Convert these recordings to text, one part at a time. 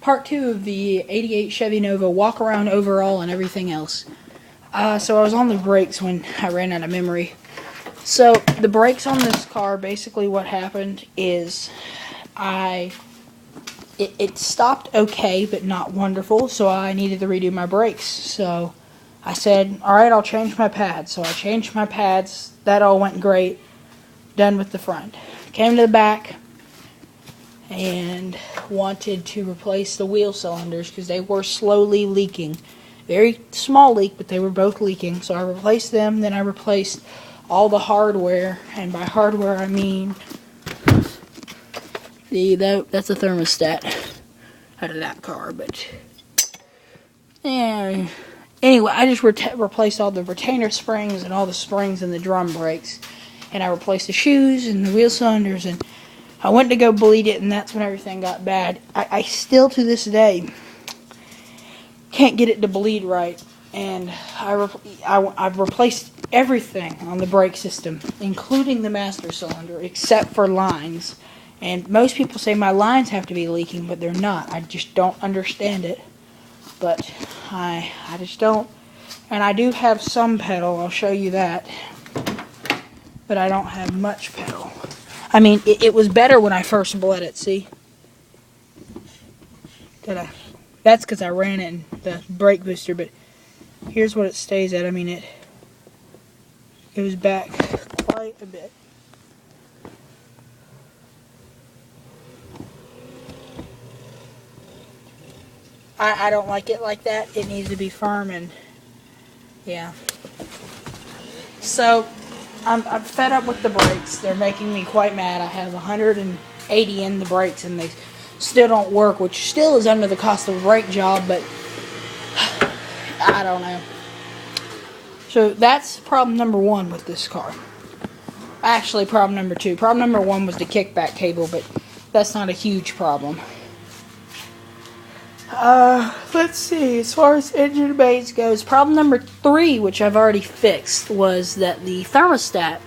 part 2 of the 88 Chevy Nova walk around overall and everything else. So I was on the brakes when I ran out of memory. So the brakes on this car, basically what happened is it stopped okay, but not wonderful, so I needed to redo my brakes. So I said, alright, I'll change my pads. So I changed my pads. That all went great. Done with the front. Came to the back and wanted to replace the wheel cylinders because they were slowly leaking. Very small leak, but they were both leaking. So I replaced them. Then I replaced all the hardware, and by hardware I mean that's a thermostat out of that car. But yeah. Anyway, I just replaced all the retainer springs and all the springs in the drum brakes, and I replaced the shoes and the wheel cylinders, and I went to go bleed it, and that's when everything got bad. I still to this day can't get it to bleed right, and I've replaced everything on the brake system, including the master cylinder, except for lines. And most people say my lines have to be leaking, but they're not. I just don't understand it. But I just don't. And I do have some pedal, I'll show you that. But I don't have much pedal. I mean, it was better when I first bled it, see? That's because I ran it in the brake booster, but here's what it stays at. I mean, it goes back quite a bit. I don't like it like that. It needs to be firm, and yeah. So I'm fed up with the brakes. They're making me quite mad. I have 180 in the brakes, and they still don't work, which still is under the cost of a brake job, but I don't know. So that's problem number 1 with this car. Actually, problem number 2. Problem number 1 was the kickback cable, but that's not a huge problem. Let's see, as far as engine bays goes, problem number 3, which I've already fixed, was that the thermostat,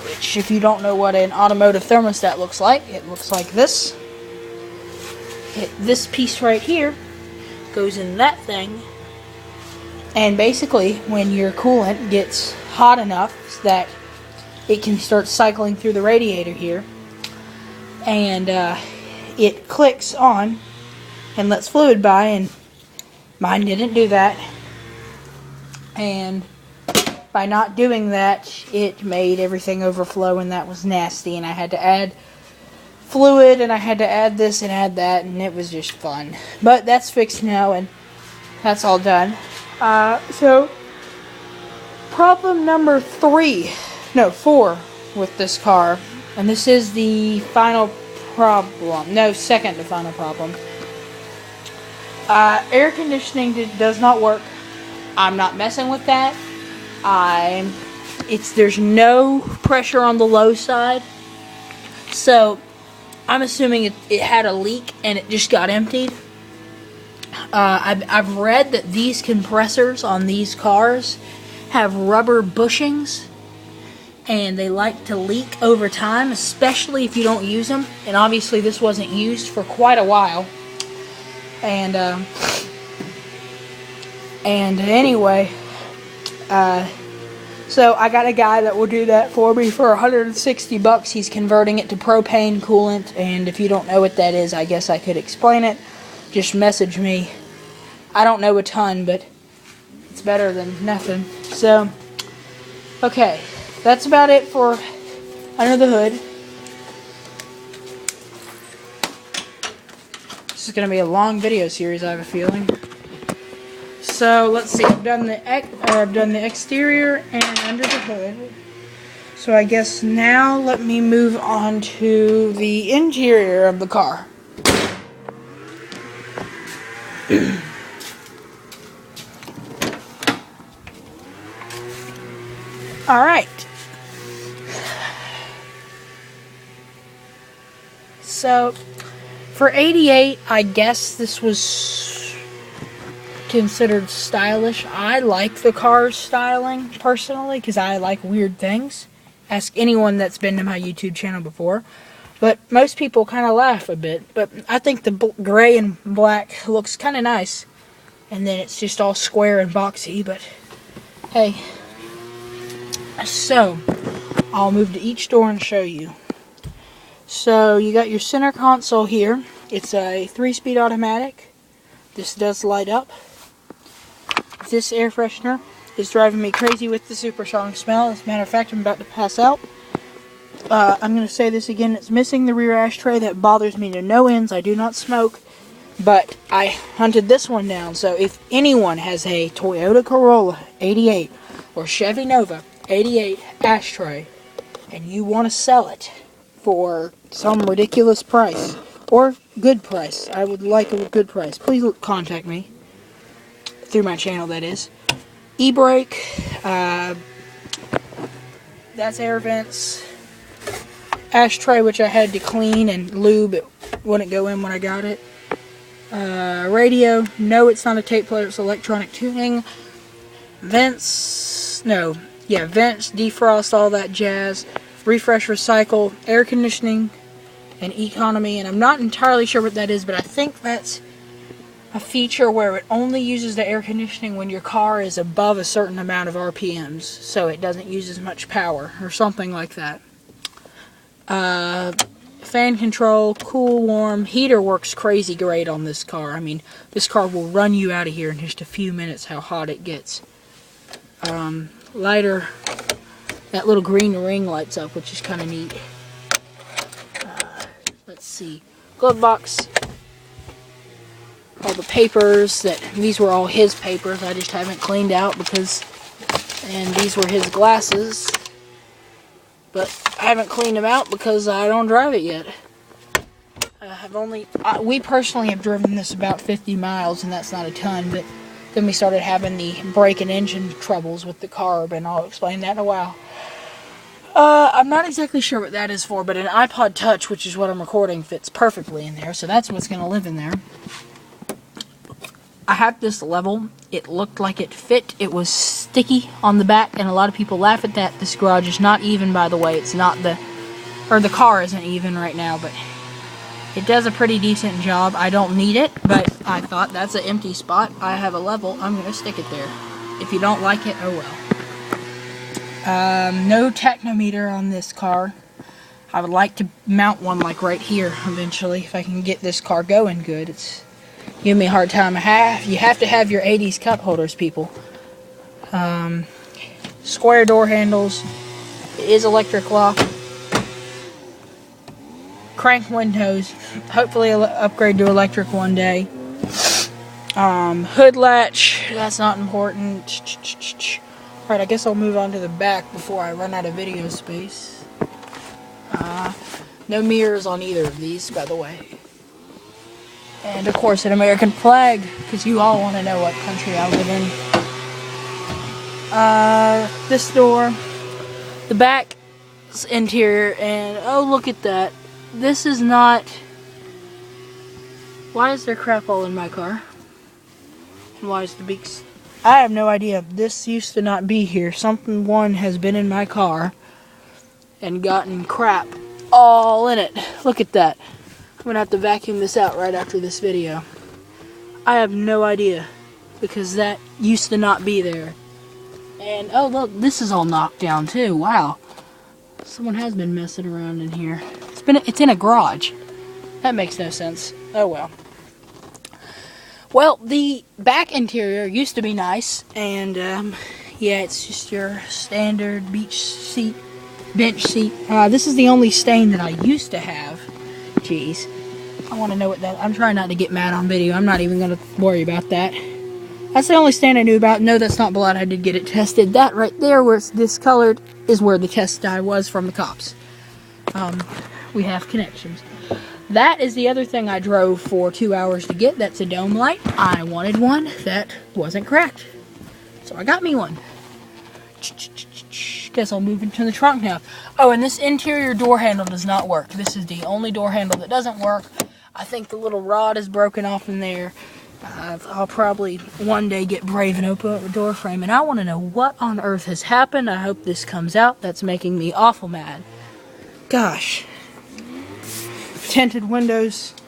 which if you don't know what an automotive thermostat looks like, it looks like this. This piece right here goes in that thing, and basically when your coolant gets hot enough that it can start cycling through the radiator here, and it clicks on and lets fluid by, and mine didn't do that, and by not doing that it made everything overflow, and that was nasty, and I had to add fluid, and I had to add this and add that, and it was just fun. But that's fixed now, and that's all done. So problem number 4 with this car, and this is the final problem, no, second to final problem. Air conditioning does not work. I'm not messing with that. There's no pressure on the low side, so I'm assuming it had a leak and it just got emptied. I've read that these compressors on these cars have rubber bushings, and they like to leak over time, especially if you don't use them. And obviously this wasn't used for quite a while. And anyway, so I got a guy that will do that for me for $160. He's converting it to propane coolant, and if you don't know what that is, I guess I could explain it. Just message me. I don't know a ton, but it's better than nothing. So, okay, that's about it for under the hood. This is going to be a long video series, I have a feeling. So let's see. I've done the exterior and under the hood. So I guess now let me move on to the interior of the car. All right. So for 88, I guess this was considered stylish. I like the car's styling, personally, because I like weird things. Ask anyone that's been to my YouTube channel before. But most people kind of laugh a bit. But I think the gray and black looks kind of nice. And then it's just all square and boxy. But hey. So, I'll move to each door and show you. So, you got your center console here. It's a 3-speed automatic. This does light up. This air freshener is driving me crazy with the super strong smell. As a matter of fact, I'm about to pass out. I'm going to say this again. It's missing the rear ashtray. That bothers me to no ends. I do not smoke. But I hunted this one down. So if anyone has a Toyota Corolla 88 or Chevy Nova 88 ashtray and you want to sell it for some ridiculous price or good price, I would like a good price, please contact me through my channel, that is. E-brake, that's air vents, ashtray which I had to clean and lube, it wouldn't go in when I got it. Radio, no, it's not a tape player, it's electronic tuning. Vents, no, yeah, vents, defrost, all that jazz. Refresh, recycle, air conditioning, and economy, and I'm not entirely sure what that is, but I think that's a feature where it only uses the air conditioning when your car is above a certain amount of RPMs, so it doesn't use as much power, or something like that. Fan control, cool, warm, heater works crazy great on this car. I mean, this car will run you out of here in just a few minutes how hot it gets. Lighter, that little green ring lights up, which is kind of neat. Let's see, glove box, all the papers, these were all his papers, I just haven't cleaned out because, and these were his glasses, but I haven't cleaned them out because I don't drive it yet. We personally have driven this about 50 miles, and that's not a ton, but then we started having the brake and engine troubles with the carb, and I'll explain that in a while. I'm not exactly sure what that is for, but an iPod Touch, which is what I'm recording, fits perfectly in there, so that's what's going to live in there. I had this level. It looked like it fit. It was sticky on the back, and a lot of people laugh at that. This garage is not even, by the way. It's not the car isn't even right now, but it does a pretty decent job. I don't need it, but I thought that's an empty spot. I have a level. I'm going to stick it there. If you don't like it, oh well. No technometer on this car. I would like to mount one like right here eventually if I can get this car going good. It's giving me a hard time. You have to have your 80s cup holders, people. Square door handles. It is electric lock. Crank windows. Hopefully I'll upgrade to electric one day. Hood latch. That's not important. Alright, I guess I'll move on to the back before I run out of video space. No mirrors on either of these, by the way. And, of course, an American flag, because you all want to know what country I live in. This door. The back interior, and, oh, look at that. This is not... Why is there crap all in my car? And why is the beaks... I have no idea. This used to not be here. Someone has been in my car and gotten crap all in it. Look at that. I'm going to have to vacuum this out right after this video. I have no idea because that used to not be there. And, oh look, this is all knocked down too. Wow. Someone has been messing around in here. It's in a garage. That makes no sense. Oh well. Well, the back interior used to be nice, and yeah, it's just your standard bench seat. This is the only stain that I used to have. Jeez, I want to know what that. I'm trying not to get mad on video. I'm not even going to worry about that. That's the only stain I knew about. No, that's not blood. I did get it tested. That right there, where it's discolored, is where the test dye was from the cops. We have connections. That is the other thing I drove for 2 hours to get. That's a dome light. I wanted one that wasn't cracked. So I got me one. Guess I'll move into the trunk now. Oh, and this interior door handle does not work. This is the only door handle that doesn't work. I think the little rod is broken off in there. I'll probably one day get brave and open up the door frame. And I want to know what on earth has happened. I hope this comes out. That's making me awful mad. Gosh. tinted windows